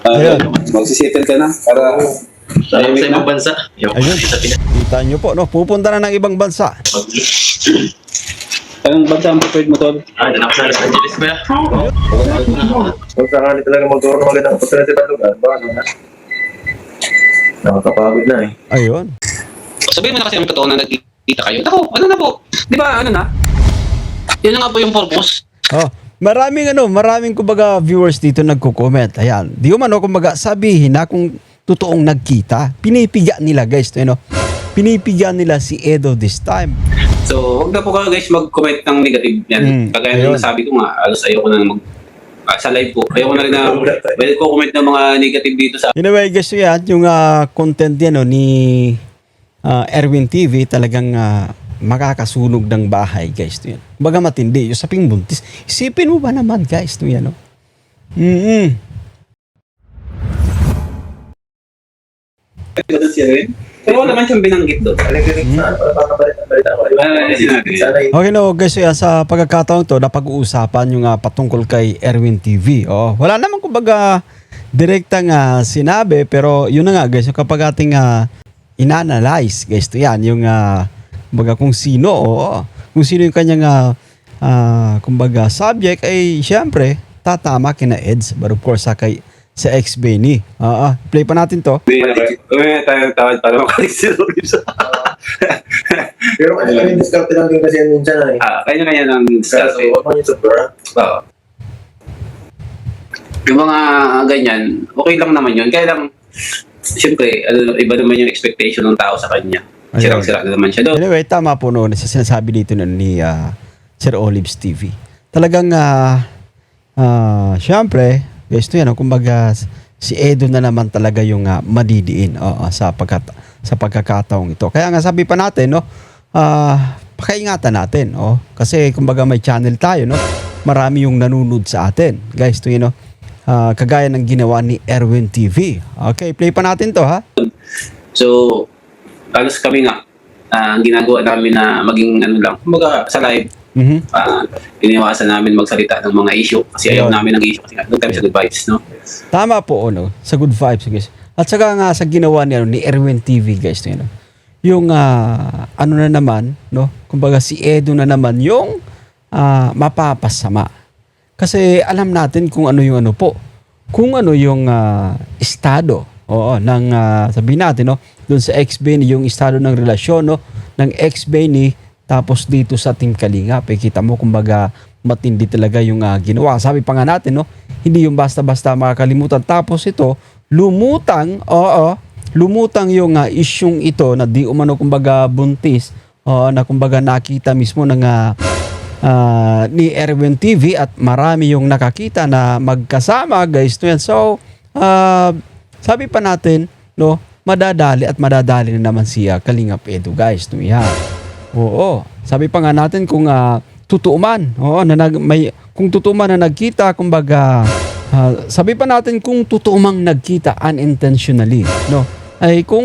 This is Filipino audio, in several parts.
Ayun. Magsisettle ka na para Sa ibang bansa. Ayun. Kita nyo po, no? Pupunta na ng ibang bansa. anong bansa ang preferred mo, Tol? Anak sa Los Angeles ko ya. Kung sakali talaga magkaroon ng magandang opportunity sa lugar, baka na. Nakakapagod na eh. Ayun. Sabihin mo na kasi ang totoo na nagkita kayo. Ako, ano na po? Di ba, ano na? Yun na nga po yung purpose. Oh, maraming kumbaga viewers dito nagko-comment. Ayan. Di ko man kumbaga sabihin na kung totoong nagkita. Pinipiga nila guys, you know. Pinipiga nila si Edo this time. So, huwag na po kayo guys mag-comment ng negative yan. Kagaya ayun. nung nasabi ko nga, alos ayoko na sa live po. Ayoko na rin na comment ng mga negative dito sa Anyway guys, so yan, yung content yan no, ni Erwin TV talagang makakasunog ng bahay guys. To yan. Baga matindi, yung saping buntis. Isipin mo ba naman guys, to yan no? Pero wala naman siyang binanggit doon. Okay no guys, so yan, sa pagkakataon to, napag-uusapan yung patungkol kay Erwin TV. Oh, wala naman kumbaga direktang sinabi, pero yun na nga guys, yung kapag ating inanalyze guys, to yan, yung kumbaga kung sino, kung sino yung kanyang kumbaga subject, ay syempre, tatama kina Eds, but of course sa ex-Benny. Play pa natin to. Tayo tawad para makalik si Robin. Pero kasi kami discount lang din kasi yan minsan eh. Kanya-kanya ng discount. So, huwag mo yung sobra. Oo. Yung mga ganyan, okay lang naman yun. Kaya lang, siyempre, iba naman yung expectation ng tao sa kanya. Sirang-sira na naman siya doon. Anyway, tama po noon sa sinasabi dito ni Sir Olives TV. Talagang, syempre, guys, ito yan, kumbaga, si Edo na naman talaga yung madidiin sa pagkakataong ito. Kaya nga sabi pa natin, no, pakaingatan natin, kasi kumbaga may channel tayo, no, marami yung nanunod sa atin. Guys, ito yun, no, kagaya ng ginawa ni Erwin TV. Okay, play pa natin to, ha? So, halos kami nga, ang ginagawa namin na maging ano lang, kumbaga sa live, iniwasan namin magsalita ng mga issue kasi ayaw namin ng issue kasi doon kami sa good vibes, no? Tama po, no? Sa good vibes, guys. At saka nga sa ginawa ni Erwin TV, guys, no? Yung ano na naman, no? Kumbaga si Edo na naman yung mapapasama. Kasi alam natin kung ano yung ano po. Kung ano yung estado, ng sabihin natin, no? Doon sa ex-Benny, yung estado ng relasyon, no? Ng ex-Benny, tapos dito sa Team Kalingap, kita mo kumbaga matindi talaga yung ginawa. Sabi pa nga natin, no, hindi yung basta-basta makakalimutan. Tapos ito, lumutang yung isyung ito na di umano kumbaga buntis, na kumbaga nakita mismo ng ni Erwin TV at marami yung nakakita na magkasama, guys. So, sabi pa natin, no, madadali na naman siya Kalingap Edo, guys. Yan. Oo. Sabi pa nga natin kung totoo man, kung totoo man na nagkita, kumbaga sabi pa natin kung totoo mang nagkita unintentionally, no? Ay kung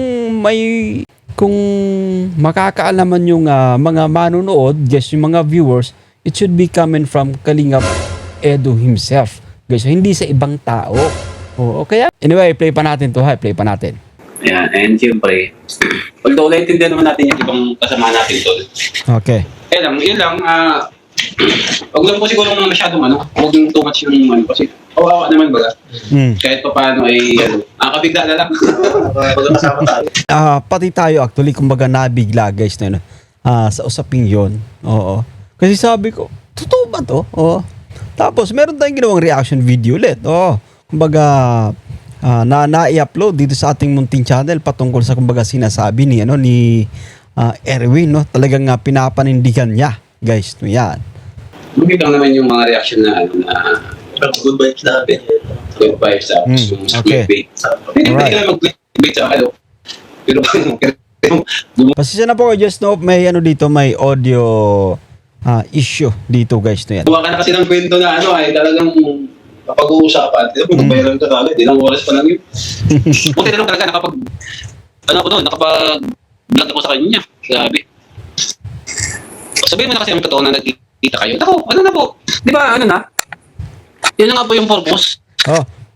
makakaalaman yung mga manonood, guys, yung mga viewers, it should be coming from Kalingap Edo himself. Guys, hindi sa ibang tao. Oo, kaya anyway, play pa natin to, play pa natin. Ayan, and siyempre, although naintindihan naman natin yung ibang kasama natin tol. Okay. Yun lang, huwag lang po siguro masyadong huwag yung too much yung kasi kawawa naman baga. Kahit pa paano ay, kabigla na lang. Pag-kasama tayo. Pati tayo actually, kumbaga nabigla guys na sa usaping yon. Oo. Kasi sabi ko, totoo ba to? Oo. Tapos meron tayong ginawang reaction video ulit. Oo. Kumbaga, na-i-upload dito sa ating munting channel patungkol sa kumbaga sinasabi ni Erwin, no? Talagang pinapanindigan niya, guys. No, yan. Magiging lang naman yung mga reaction na Good vibes natin. good vibes sa yung okay. clickbait. Hindi lang mag-clickbait sa pero Pasensya na po, just no, may dito, may audio issue dito, guys. No, yan. Buwa ka na kasi ng kwento na ay talagang pag-uusapan. Magbayaran ka kagad. Ilang oras pa lang yun. Buti na lang talaga nakapag-vlog ako sa kanya. Sabi. Sabihin mo na kasi ang totoo na nagkita kayo. Ako, ano na po? Di ba, ano na? Yun na nga po yung purpose.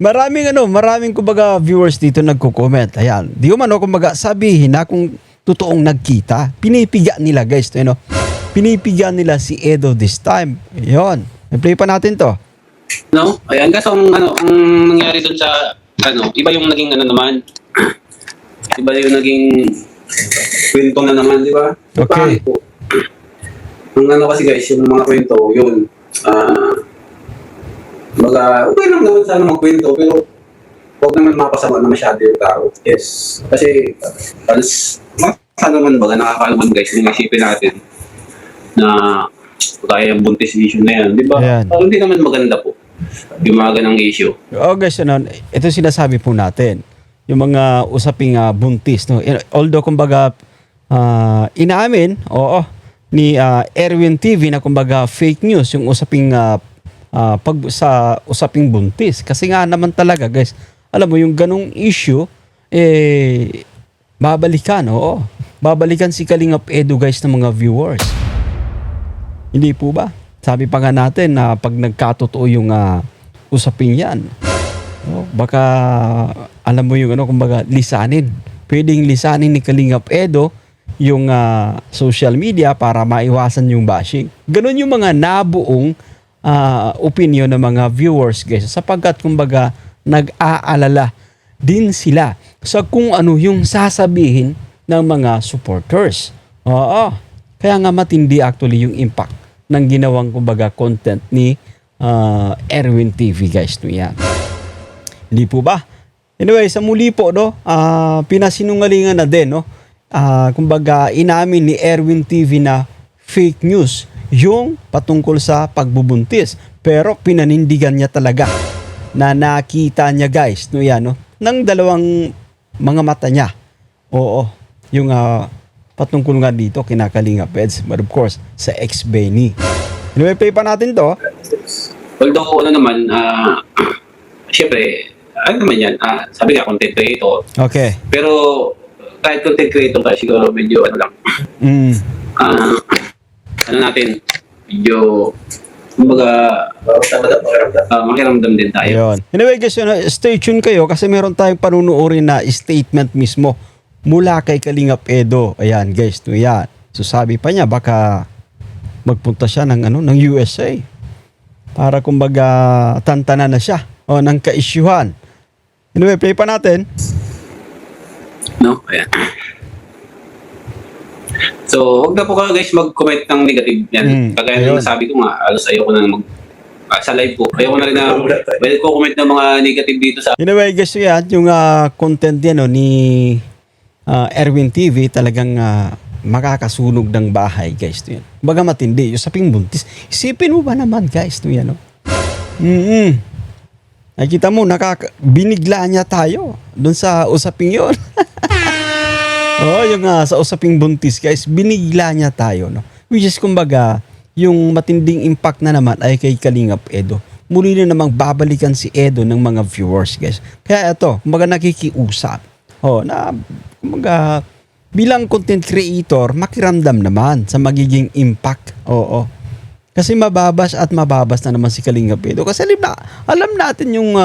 maraming kumbaga viewers dito nagko-comment. Ayan. Di ko man kumbaga sabihin na kung totoong nagkita. Pinipiga nila guys, you know. Pinipiga nila si Edo this time. Ayun. I-play pa natin to. No? Ayan, kaso ang nangyari dun sa, iba yung naging naman. Iba yung naging kwento na naman, di ba? Okay. Pangit po. Ang kasi guys, yung mga kwento, yun, okay lang naman sana magkwento, pero huwag naman mapasama na masyado yung tao. Yes. Kasi, naman baga, nakakalaman guys, yung isipin natin na kaya yung buntis issue na yan, di ba? Ayan. Hindi naman maganda po yung mga ganang issue. Guys, ito sinasabi po natin. Yung mga usaping buntis. No? Although, kumbaga, inaamin, ni Erwin TV na kumbaga fake news yung usaping sa usaping buntis. Kasi nga naman talaga, guys, alam mo, yung ganong issue, babalikan, babalikan si Kalingap Edo, guys, ng mga viewers. Hindi po ba? Sabi pa nga natin na pag nagkatotoo yung usaping yan, baka, alam mo yung kumbaga, lisanin. Pwedeng lisanin ni Kalingap Edo yung social media para maiwasan yung bashing. Ganon yung mga nabuong opinion ng mga viewers, guys, sapagkat kumbaga nag-aalala din sila sa kung ano yung sasabihin ng mga supporters. Kaya nga matindi actually yung impact ng ginawang kumbaga content ni Erwin TV, guys. Yan. Hindi po ba? Anyway, sa muli po, pinasinungalingan na din, kumbaga inamin ni Erwin TV na fake news yung patungkol sa pagbubuntis. Pero pinanindigan niya talaga na nakita niya, guys, ng dalawang mga mata niya. Yung patungkol nga dito kina Kalingap Eds, but of course sa ex-Benny. Anyway, play pa natin to. Although, syempre, naman yan, sabi nga, content creator. Okay. Pero, kahit content creator tayo, siguro medyo, natin, medyo, kumbaga, makiramdam din tayo. Ayun. Anyway, guys, stay tuned kayo kasi meron tayong panunuorin na statement mismo mula kay Kalingap Edo. Ayan, guys, yan. So, sabi pa niya, baka magpunta siya ng USA para kumbaga tantanan na siya ng ka-isyuhan. Anyway, play pa natin. No? Ayan. So, huwag na po kayo guys mag-comment ng negative yan. Kagaya ayun. na nasabi ko nga, alos ayoko na sa live po. Ayoko na rin na pwede ko comment ng mga negative dito sa Anyway, guys, yan, yung content yan ni Erwin TV talagang makakasunog ng bahay, guys. Yan. Baga matindi, yung saping buntis. Isipin mo ba naman, guys, yan, nakita mo, binigla niya tayo doon sa usaping yun. Yung sa usaping buntis, guys, binigla niya tayo, no? Which is, kumbaga, yung matinding impact na naman ay kay Kalingap Edo. Muli na namang babalikan si Edo ng mga viewers, guys. Kaya ito, kumbaga nakikiusap. Na, kumbaga, bilang content creator, makiramdam naman sa magiging impact. Kasi mababas na naman si Kalingap Edo. Kasi alam natin yung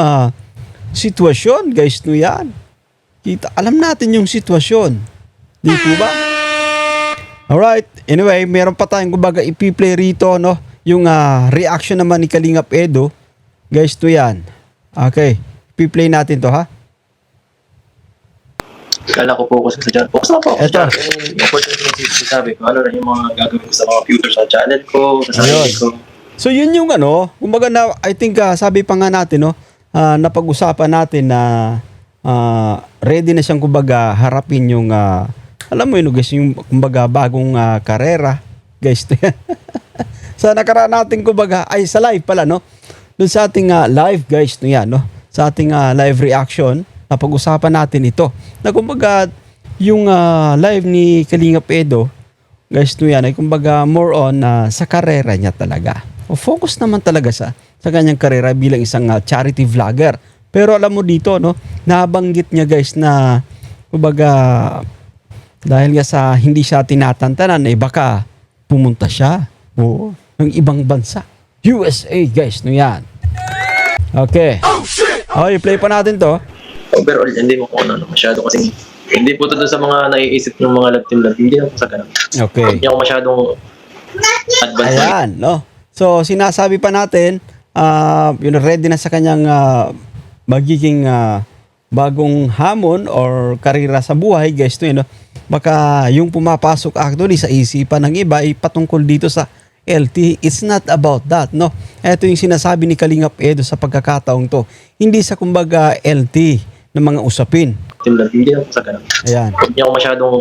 sitwasyon, guys, yan. Alam natin yung sitwasyon. Di po ba? Alright. Anyway, meron pa tayong kumbaga ipi-play rito, no? Yung reaction naman ni Kalingap Edo. Guys, yan. Okay. Ipi-play natin to, ha? Kala ko focus sa channel. Focus na po. Eto. Yung opportunity na sabi ko, ano na yung mga gagawin ko sa mga future sa channel ko, sa sarili ko. So yun yung kumbaga na, I think sabi pa nga natin, napag-usapan natin na ready na siyang kumbaga harapin yung alam mo yun, guys, yung kumbaga bagong karera, guys. Sa nakaraan natin kumbaga ay sa live pala, no? Doon sa ating live, guys, yan, no? Sa ating live reaction, napag-usapan natin ito. Na kumbaga yung live ni Kalingap Edo, guys, yan ay kumbaga more on sa karera niya talaga. Focus naman talaga sa kanyang karera bilang isang charity vlogger. Pero alam mo dito, no, nabanggit niya, guys, na kumbaga dahil nga sa hindi siya tinatantanan, baka pumunta siya ng ibang bansa. USA, guys, yan. Okay. Oh, shit! Okay, play pa natin to. Overall, hindi mo kung ano, masyado kasi hindi po ito dun sa mga naiisip ng mga love team. Hindi na po sa ganun. Okay. Hindi ako masyadong advanced. Ayan, no? So, sinasabi pa natin, ready na sa kanyang magiging bagong hamon or karera sa buhay, guys, to, no? Baka yung pumapasok actually sa isipan ng iba ay patungkol dito sa LT. It's not about that, no? Ito yung sinasabi ni Kalingap Edo sa pagkakataong to. Hindi sa kumbaga LT ng mga usapin. Hindi na po sa ganun. Ayan. Hindi ako masyadong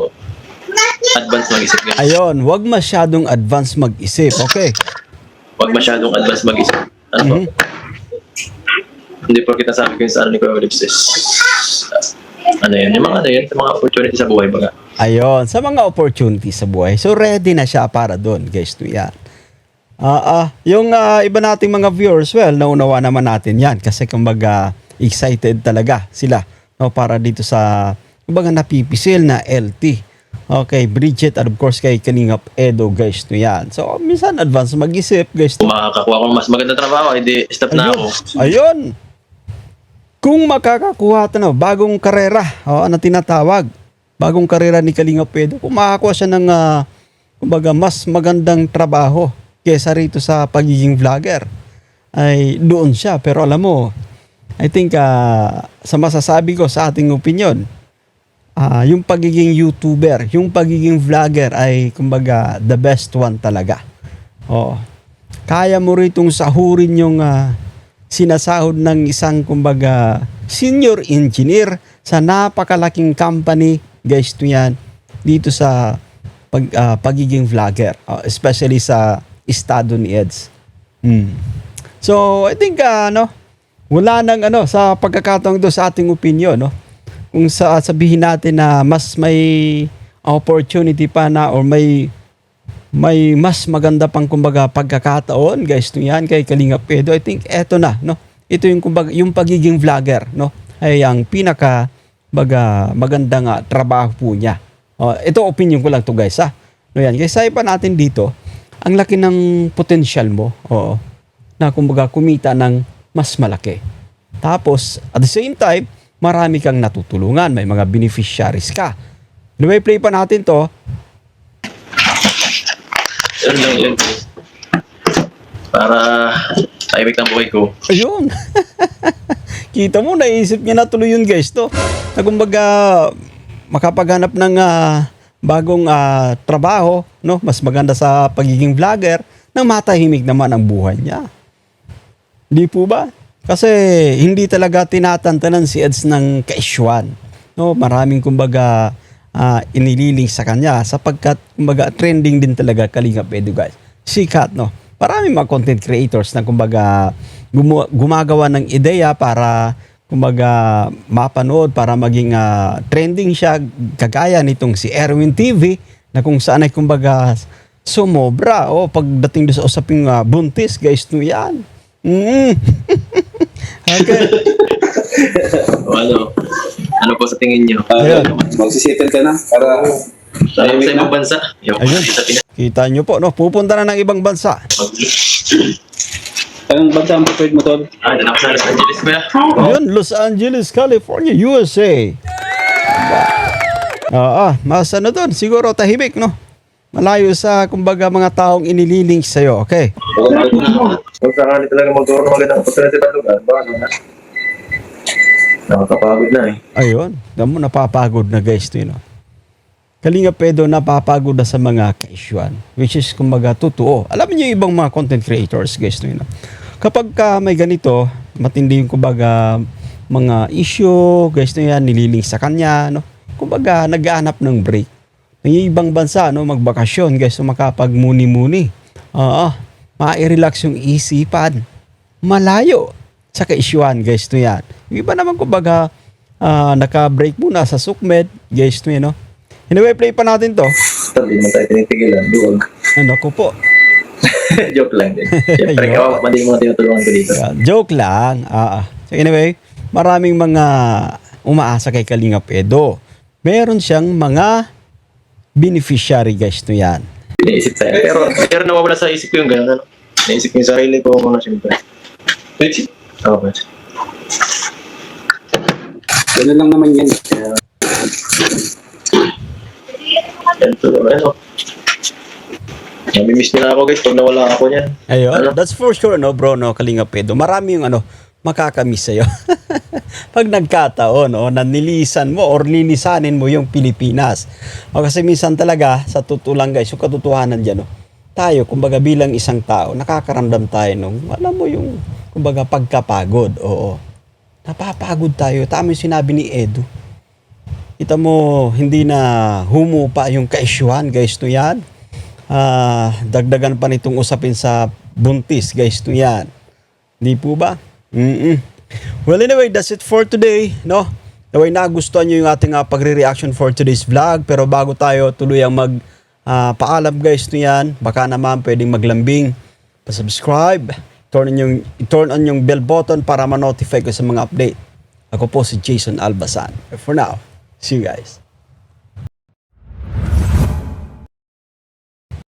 advanced mag-isip. Ganun. Ayun, wag masyadong advance mag-isip, okay? Huwag masyadong advanced mag-isip. Ano po? Hindi po kita sabi ko yung sa ano ni Kuya Olives is ano yun, yung mga opportunity sa buhay baga. Ayun, sa mga opportunity sa buhay. So, ready na siya para doon, guys, to yan. Yung iba nating mga viewers, well, naunawa naman natin yan kasi kumbaga excited talaga sila, no, para dito sa kumbaga napipisil na LT. Okay, Bridget at of course kay Kalingap Edo, guys, to yan. So, minsan advance mag-isip, guys, to. Kung makakakuha ko ng mas magandang trabaho, edi stop na ako. Ayun. Kung makakakuha ito, no, bagong karera, na tinatawag, bagong karera ni Kalingap Edo, kung makakuha siya ng kumbaga mas magandang trabaho kesa rito sa pagiging vlogger, ay doon siya. Pero alam mo, I think sa masasabi ko sa ating opinion, yung pagiging YouTuber, yung pagiging vlogger ay kumbaga the best one talaga. Kaya mo ritong sahurin yung sinasahod ng isang kumbaga senior engineer sa napakalaking company, guys, to yan, dito sa pagiging vlogger, especially sa estado ni Eds. So, I think wala nang sa pagkakataong do sa ating opinion, no? Kung sabihin natin na mas may opportunity pa na or may mas maganda pang kumbaga pagkakataon, guys, to yan kay Kalingap Edo, I think eto na, no? Ito yung kumbaga yung pagiging vlogger, no? Ay ang pinaka magandang trabaho po niya. Ito opinion ko lang to, guys, ha. No, yan. Kaya pa natin dito, ang laki ng potential mo, na kumbaga kumita ng mas malaki. Tapos at the same time, marami kang natutulungan, may mga beneficiaries ka. Anyway, play pa natin to. Yun lang yun. Para tahimik ng buhay ko. Ayun. Kita mo, naisip niya na tuloy yun, guys, to. Na kumbaga, makapaghanap ng bagong trabaho, no? Mas maganda sa pagiging vlogger, nang matahimik naman ang buhay niya. Di po ba? Kasi hindi talaga tinatantanan si Eds ng kaisyuan. No? Maraming kumbaga inililing sa kanya sapagkat kumbaga trending din talaga Kalingap Edo, guys. Sikat, no? Maraming mga content creators na kumbaga gumagawa ng ideya para kumbaga mapanood, para maging trending siya, kagaya nitong si Erwin TV na kung saan ay kumbaga sumobra pagdating doon sa usaping buntis, guys, no yan. Okay. Ano po sa tingin nyo? Magsisettle ka na para Tayo sa ibang bansa. Ayun. Kita nyo po, no? Pupunta na ng ibang bansa. anong bansa ang preferred mo, Tol? Dyan ako sa Los Angeles, kuya. Ayun, Los Angeles, California, USA. Mas doon, siguro tahimik, no? Malayo sa, kumbaga, mga taong inililing sa'yo, okay? Kung sakali talaga magkaroon ng magandang opportunity sa lugar, baka na. Nakakapagod na eh. Ayun, mo napapagod na, guys, to, you know? Kalingap Edo napapagod na sa mga ka-issuean, which is kumbaga totoo. Alam niyo yung ibang mga content creators, guys, no, kapag may ganito, matindi yung kumbaga mga issue, guys, no, yan, nililing sa kanya, no? Kumbaga naghahanap ng break. Yung ibang bansa, no, magbakasyon, guys, no, makapagmuni-muni. Ma-relax yung isipan. Malayo sa ka-issuean, guys, no, yan. Yung iba naman kumbaga naka-break muna sa Sukmed, guys, no, yan, no? Anyway, play pa natin to. Hindi naman tayo tinitigilan. Duwag. Ako po. Joke lang din. Siyempre, mali mga tinutulungan ko dito. Joke lang. So anyway, maraming mga umaasa kay Kalingap Edo. Meron siyang mga beneficiary, guys, to yan. Iniisip tayo. Pero nawawala sa isip ko yung gano'n. Naisip ko yung sarili ko muna siyempre. Okay. Ganun lang naman yan. Ito, ano. Namimiss nila ako guys pag nawala ako niyan. Ayun, Ano? that's for sure, no, bro, no, Kalinga Pedro. Marami yung makakamiss sa'yo. Pag nagkataon, nanilisan mo or linisanin mo yung Pilipinas. O kasi minsan talaga, sa totoo lang guys, yung katotohanan dyan, tayo, kumbaga bilang isang tao, nakakaramdam tayo nung, alam mo yung, kumbaga pagkapagod. Oo. Napapagod tayo. Tama yung sinabi ni Edu. Kita mo, hindi na humupa yung kaisyuhan, guys, to yan. Dagdagan pa nitong usapin sa buntis, guys, to yan. Di po ba? Well, anyway, that's it for today, no? Naway nagustuhan nyo yung ating pagre-reaction for today's vlog. Pero bago tayo tuluyang paalam, guys, to yan, baka naman pwedeng maglambing, pa-subscribe, turn on yung bell button para ma-notify ko sa mga update. Ako po si Jason Albasan. For now, see you guys.